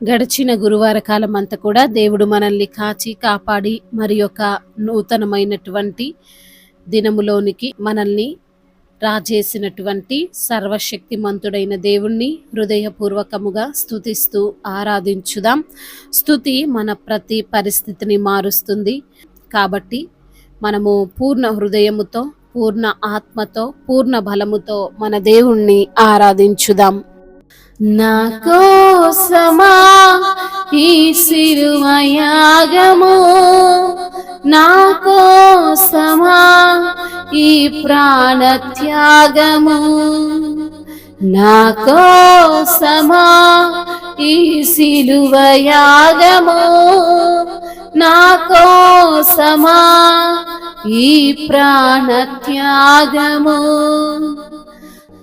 గడిచిన గురువార కాలం అంతా కూడా దేవుడు మనల్ని కాచి కాపాడి మరి యొక్క నూతనమైనటువంటి దినములోనికి మనల్ని రాజేసినటువంటి సర్వశక్తిమంతుడైన దేవుణ్ణి హృదయపూర్వకముగా స్తుతిస్తూ ఆరాధించుదాం. స్తుతి మన ప్రతి పరిస్థితిని మారుస్తుంది. కాబట్టి మనము పూర్ణ హృదయముతో, పూర్ణ ఆత్మతో, పూర్ణ బలముతో మన దేవుణ్ణి ఆరాధించుదాం. నా కోసమా ఈ సిలువ యాగము, నా కోసమా ఈ ప్రాణ త్యాగము, నా కోసమా ఈ సిలువ యాగము, నా కోసమా ఈ ప్రాణ త్యాగము.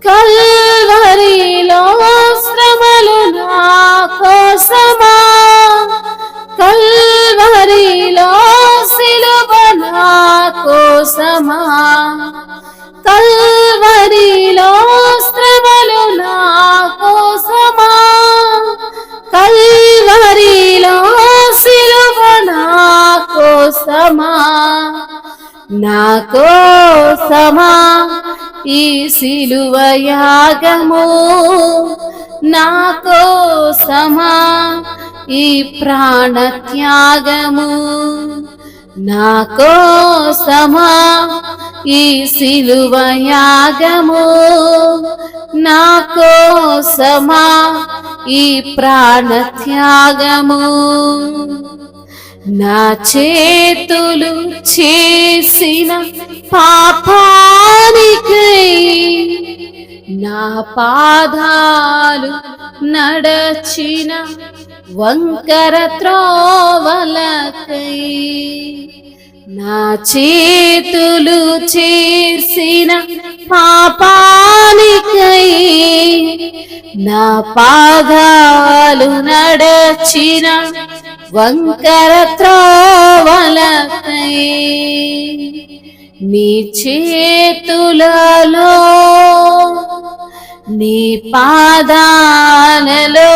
కల్వరిలో శ్రమలు నా కోసమా, కల్వరిలో సిలువ నా కోసమా, కల్వరిలో శ్రమలు నా కోసమా, కల్వరిలో సిలువ నా కోసమా, నా కోసమా ఈ సిలువ యాగము, నా కోసమా ఈ ప్రాణ త్యాగము, నా కోసమా ఈ సిలువ యాగము, నా కోసమా ఈ ప్రాణ త్యాగము. నా చేతులు చేసిన పాపానికై, నా పాదాలు నడచిన వంకర త్రోవలకై, నా చేతులు చేసిన పాపానికై, నా పాదాలు నడచిన వంకర త్రోవలకై, నీ చేతులలో నీ పాదాలలో,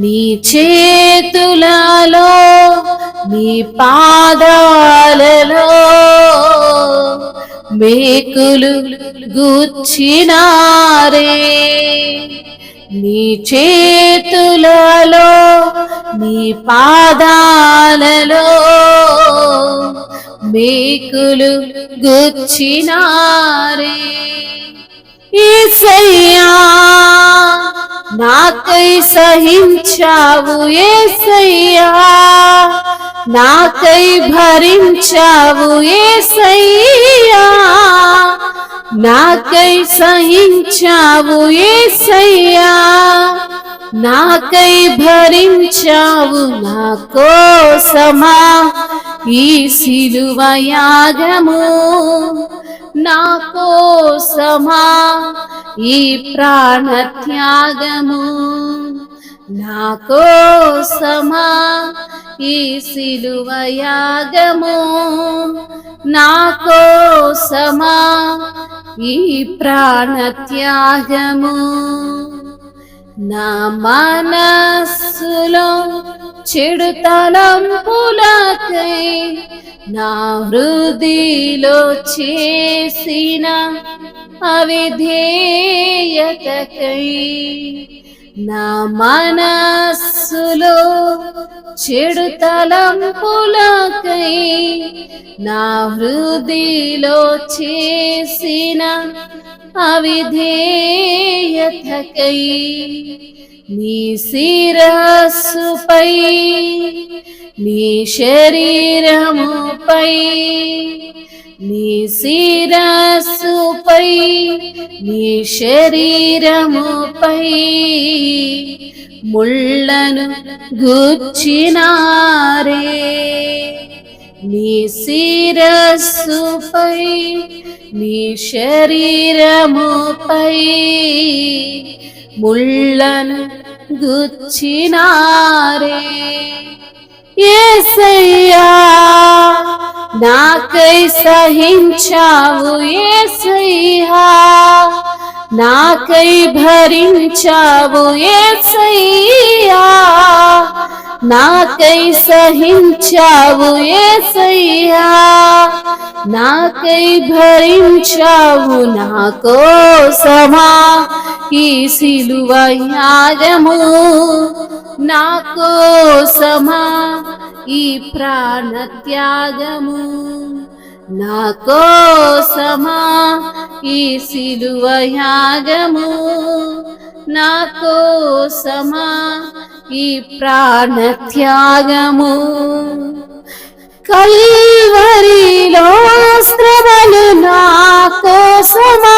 నీ చేతులలో నీ పాదాలలో మేకులు గుచ్చినారే, నీ చేతులలో నీ పాదాలలో మేకులు గుచ్చినారే. యేసయ్యా నాకై సహించావు, యేసయ్యా నాకై భరించావు, యేసయ్యా నాకై సహించావు, యేసయ్యా నాకై భరించావు, నా కోసమా ఈ సిలువ యాగము, నా కోసమా ఈ ప్రాణ త్యాగము, నా కోసమా ఈ సిలువ యాగము, నా కోసమా ఈ ప్రాణ త్యాగము. నా మనస్సులో చెడు తలంపులకై, నా హృదయలో చేసిన అవిధేయతకై, నా మనస్సులో చెడు తలంపులకై, నా హృదయలో చేసిన అవిధేయతకై, నీ శిరస్సుపై నీ శరీరముపై, నీ శిరస్సుపై నీ శరీరముపై ముళ్ళను గుచ్చినారే, నీ శిరస్సుపై నీ శరీరముపై ముళ్ళను గుచ్చినారే. యేసయ్యా నాకై సహించావు, యేసయ్యా నాకై భరించావు యేసయ్యా, నాకై సహించావు యేసయ్యా, నాకై భరించావు నా కోసమా ఈ సిలువ యాగము, నా కోసమా ఈ ప్రాణ త్యాగము, నా కోసమా ఈ సిలువ యాగము, నా కోసమా ఈ ప్రాణ త్యాగము. కల్వరిలో శ్రమలు నా కోసమా,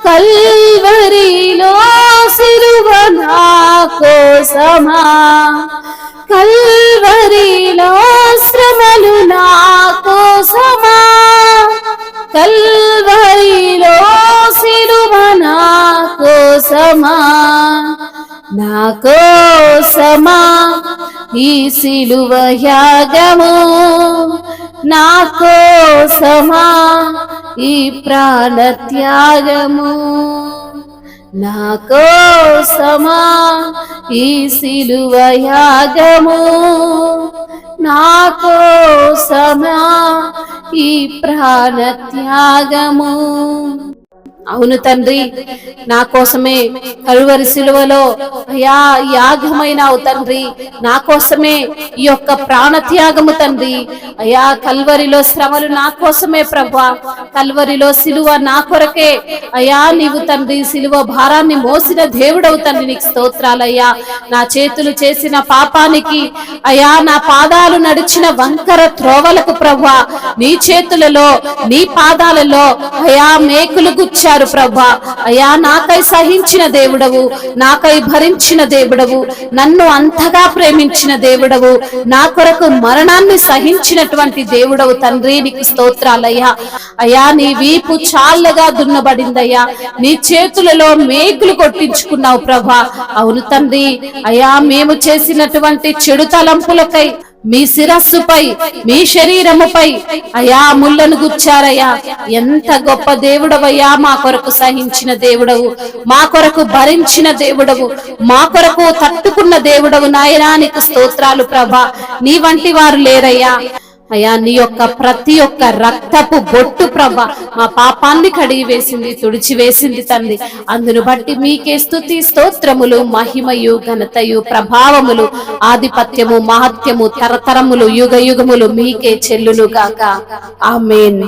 కల్వరిలో సిలువ నా కోసమా, కల్వరిలో శ్రమలు నా కోసమా, కల్వరిలో సిలువ నా కోసమా, నా కోసమా ఈ సిలువ యాగము, నా కోసమా ఈ ప్రాణ త్యాగము, నా కోసమా ఈ సిలువ యాగము, నా కోసమా ఈ ప్రాణ త్యాగము. అవును తండ్రి, నా కోసమే కల్వరి సిలువలో అయా యాగమైనావు తండ్రి, నా కోసమే ఈ యొక్క ప్రాణత్యాగము తండ్రి. అయా కల్వరిలో శ్రమలు నా కోసమే ప్రభా, కల్వరిలో సిలువ నా కొరకే. అయా నీవు తండ్రి సిలువ భారాన్ని మోసిన దేవుడవు తండ్రి, నీకు స్తోత్రాలయ్యా. నా చేతులు చేసిన పాపానికి, అయా నా పాదాలు నడిచిన వంకర త్రోవలకు ప్రభా, నీ చేతులలో నీ పాదాలలో అయా మేకులు గుచ్చారు ప్రభా. అయా నాకై సహించిన దేవుడవు, నాకై భరించిన దేవుడవు, నన్ను అంతగా ప్రేమించిన దేవుడవు, నా కొరకు మరణాన్ని సహించినటువంటి దేవుడవు తండ్రి, నీకు స్తోత్రాలయ్యా. అయా నీ వీపు చాలగా దున్నబడిందయ్యా, నీ చేతులలో మేకులు కొట్టించుకున్నావు ప్రభా. అవును తండ్రి, అయా మేము చేసినటువంటి చెడు తలంపులకై మీ శిరస్సుపై, మీ శరీరముపై అయా ముళ్ళను గుచ్చారయ్యా. ఎంత గొప్ప దేవుడవయ్యా, మా కొరకు సహించిన దేవుడవు, మా కొరకు భరించిన దేవుడవు, మా కొరకు తట్టుకున్న దేవుడవు నాయనా, నీకు స్తోత్రాలు ప్రభా. నీ వంటి వారు లేరయ్యా. అయా నీ యొక్క ప్రతి ఒక్క రక్తపు బొట్టు ప్రభా మా పాపాన్ని కడిగి వేసింది, తుడిచి వేసింది తండ్రి. అందును బట్టి మీకే స్తుతి స్తోత్రములు, మహిమయు ఘనతయు ప్రభావములు, ఆధిపత్యము మహత్యము తరతరములు యుగ యుగములు మీకే చెల్లును గాక. ఆమేన్.